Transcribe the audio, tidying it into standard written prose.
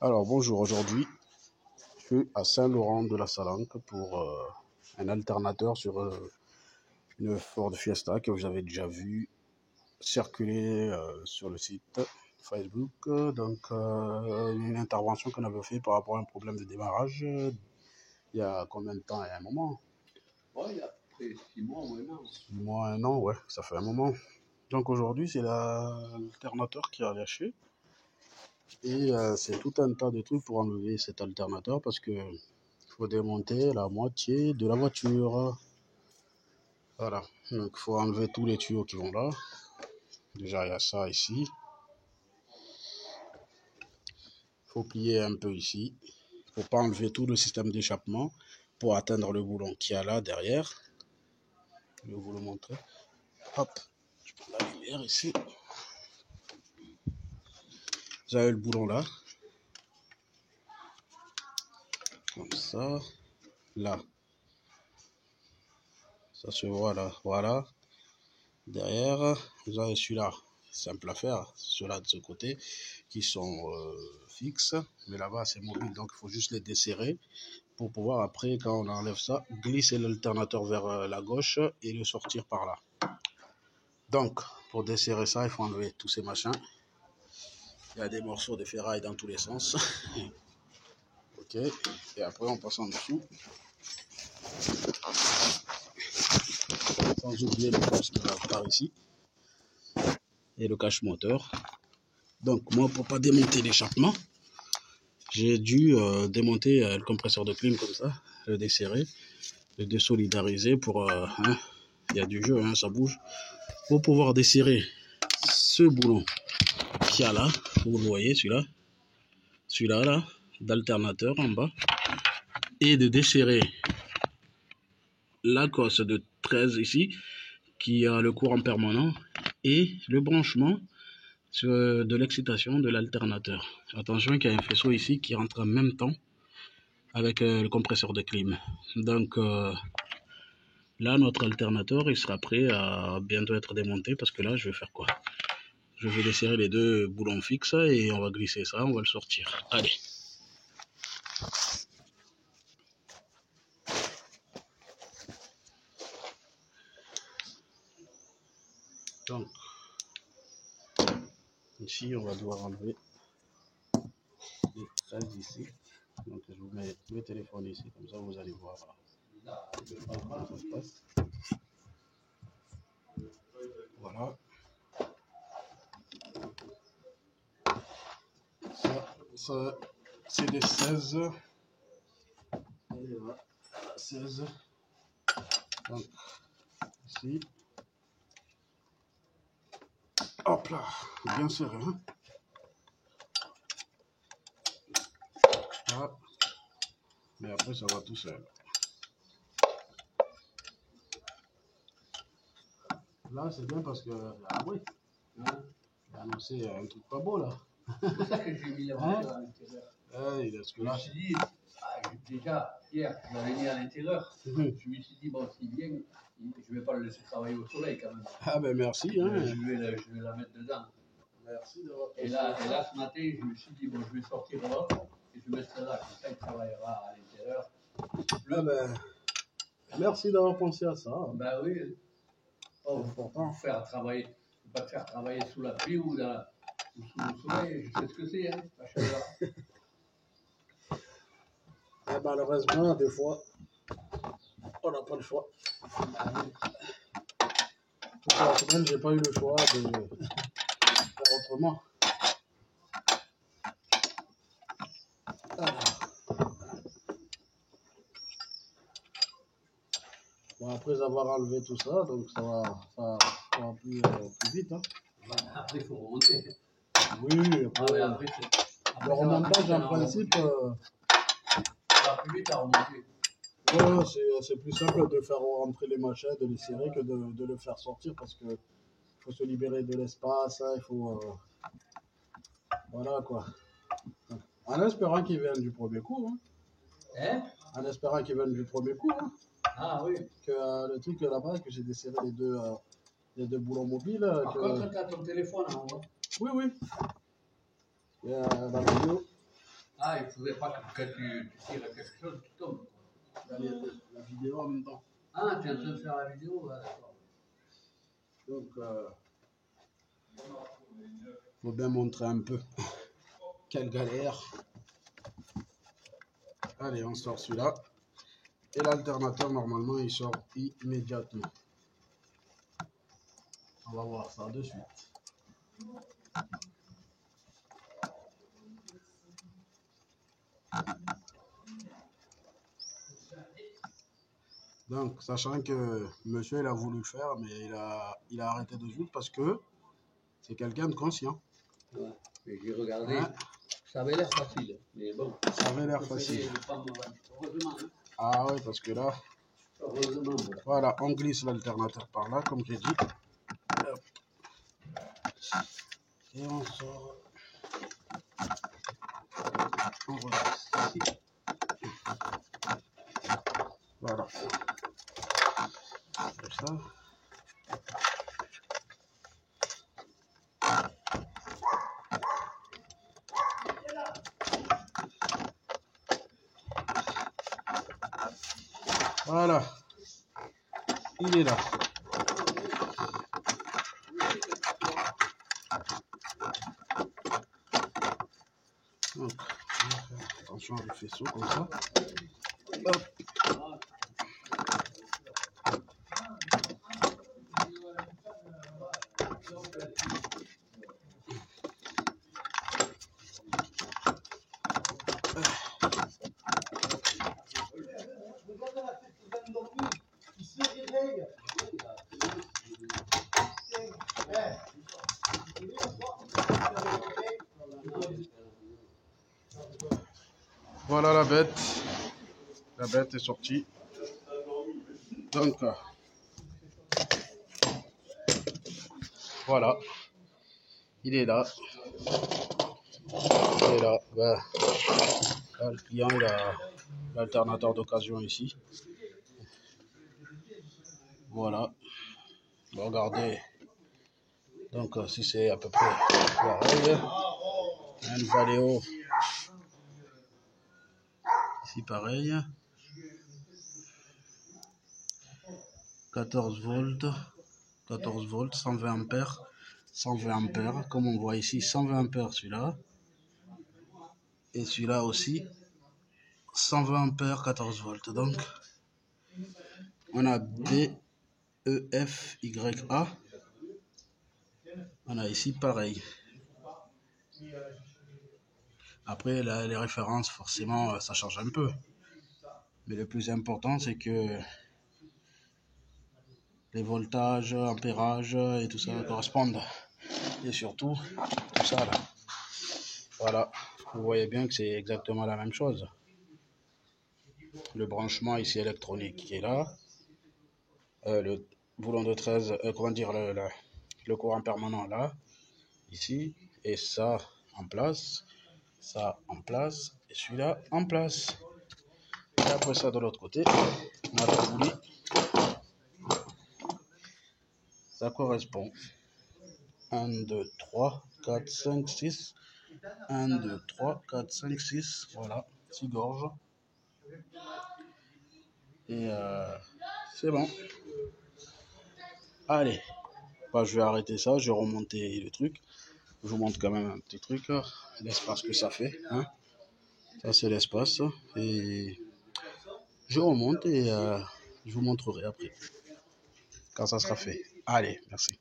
Alors bonjour, aujourd'hui je suis à Saint-Laurent-de-la-Salanque pour un alternateur sur une Ford Fiesta que vous avez déjà vu circuler sur le site Facebook. Une intervention qu'on avait fait par rapport à un problème de démarrage il y a combien de temps? Il y a un moment. Ouais, il y a à peu près 6 mois ou un an. 6 mois, un an, ouais, ça fait un moment. Donc aujourd'hui c'est l'alternateur qui a lâché. Et c'est tout un tas de trucs pour enlever cet alternateur parce que il faut démonter la moitié de la voiture. Voilà, donc il faut enlever tous les tuyaux qui vont là. Déjà il y a ça ici. Il faut plier un peu ici. Il ne faut pas enlever tout le système d'échappement pour atteindre le boulon qu'il y a là derrière. Je vais vous le montrer. Hop, je prends la lumière ici. Vous avez le boulon là. Comme ça. Là. Ça se voit là. Voilà. Derrière, vous avez celui-là, simple à faire, ceux-là de ce côté, qui sont fixes, mais là-bas c'est mobile, donc il faut juste les desserrer pour pouvoir après, quand on enlève ça, glisser l'alternateur vers la gauche et le sortir par là. Donc, pour desserrer ça, il faut enlever tous ces machins. Il y a des morceaux de ferraille dans tous les sens. Ok, et après on passe en dessous. Sans oublier le cache par ici. Et le cache moteur. Donc moi, pour pas démonter l'échappement, j'ai dû démonter le compresseur de clim comme ça, le desserrer, le désolidariser pour... il y a du jeu, hein, ça bouge. Pour pouvoir desserrer ce boulon qu'il y a là, vous le voyez, celui-là là, d'alternateur en bas, et de desserrer la cosse de 13 ici, qui a le courant permanent, et le branchement de l'excitation de l'alternateur. Attention qu'il y a un faisceau ici qui rentre en même temps avec le compresseur de clim. Donc là, notre alternateur, il sera prêt à bientôt être démonté parce que là, je vais faire quoi? Je vais desserrer les deux boulons fixes et on va glisser ça, on va le sortir. Allez. Donc, ici, on va devoir enlever les 13 ici. Donc, je vous mets le téléphone ici, comme ça, vous allez voir comment ça se passe. Voilà. Ça c'est des 16. Allez, voilà. 16. Donc, ici. Hop là, bien serré. Hein. Voilà. Mais après, ça va tout seul. Là, c'est bien parce que, ah oui, hein, il a annoncé un truc pas beau là. C'est pour ça que j'ai mis la voiture à l'intérieur. Il est Je me suis dit, déjà, hier, je l'avais mis à l'intérieur. Je me suis dit, bon, s'il vient, je ne vais pas le laisser travailler au soleil quand même. Ah ben merci. Hein. Je vais la mettre dedans. Merci d'avoir et là, ce matin, je me suis dit, bon, je vais sortir l'autre et je vais mettre celle-là. Comme ça, il travaillera à l'intérieur. Ah ben, merci d'avoir pensé à ça. Ben oui. Oh, faut faire travailler. Faut pas te faire travailler sous la pluie ou sous le soleil. Je sais ce que c'est, hein, la chaleur. Et malheureusement, des fois, on n'a pas le choix. Toute la semaine, j'ai pas eu le choix de faire autrement. Alors. Bon, après avoir enlevé tout ça, donc ça va plus vite. Hein. Après, il faut remonter. Oui, après, le remontage, en principe, ça va plus vite à remonter. Ouais, c'est plus simple de faire rentrer les machins, de les serrer que de le faire sortir parce que faut se libérer de l'espace, il faut... voilà quoi. En espérant qu'ils viennent du premier coup. Hein. En espérant qu'ils viennent du premier coup. Hein. Ah oui. Que le truc là-bas, que j'ai desserré les deux boulons mobiles. Par contre, tu as ton téléphone en haut. Oui, oui. Dans la vidéo. Ah, il ne faudrait pas que tu tires quelque chose qui tombe. La vidéo en même temps. Ah, tu es en train de faire la vidéo, ah, d'accord. Donc, faut bien montrer un peu. Quelle galère. Allez, on sort celui-là. Et l'alternateur, normalement, il sort immédiatement. On va voir ça de suite. Donc, sachant que monsieur, il a voulu le faire, mais il a arrêté de jouer parce que c'est quelqu'un de conscient. Ouais, mais j'ai regardé, Hein? ça avait l'air facile, mais bon. Ça avait l'air facile. Heureusement, hein. Ah oui, parce que là, Heureusement. voilà, on glisse l'alternateur par là, comme j'ai dit. Hop. Et on sort. On reglisse ici. Voilà. Comme ça. Voilà. Il est là. Donc, on va faire attention au faisceau comme ça. Hop. Voilà la bête. La bête est sortie. Donc, voilà. Il est là. Il est là. Ben, là, le client, il a l'alternateur d'occasion ici. Voilà. Regardez. Donc, si c'est à peu près pareil. Un Valeo. Ici, pareil. 14 volts. 14 volts, 120 ampères. 120 ampères. Comme on voit ici, 120 ampères celui-là. Et celui-là aussi. 120 ampères, 14 volts. Donc, on a D, E, F, Y, A. On a ici pareil. Après, les références, forcément, ça change un peu. Mais le plus important, c'est que les voltages, ampérages et tout ça correspondent. Et surtout, tout ça là. Voilà. Vous voyez bien que c'est exactement la même chose. Le branchement ici électronique qui est là. Le boulon de 13, comment dire, le courant permanent là. Ici. Et ça en place. Ça en place. Et celui-là en place. Et après ça de l'autre côté. On a la boulie. Ça correspond. 1, 2, 3, 4, 5, 6. 1, 2, 3, 4, 5, 6. Voilà. 6 gorges. Et c'est bon. Allez. Bah, je vais arrêter ça. Je vais remonter le truc. Je vous montre quand même un petit truc. L'espace que ça fait. Hein. Ça, c'est l'espace. Et je remonte et je vous montrerai après. Quand ça sera fait. Allez, merci.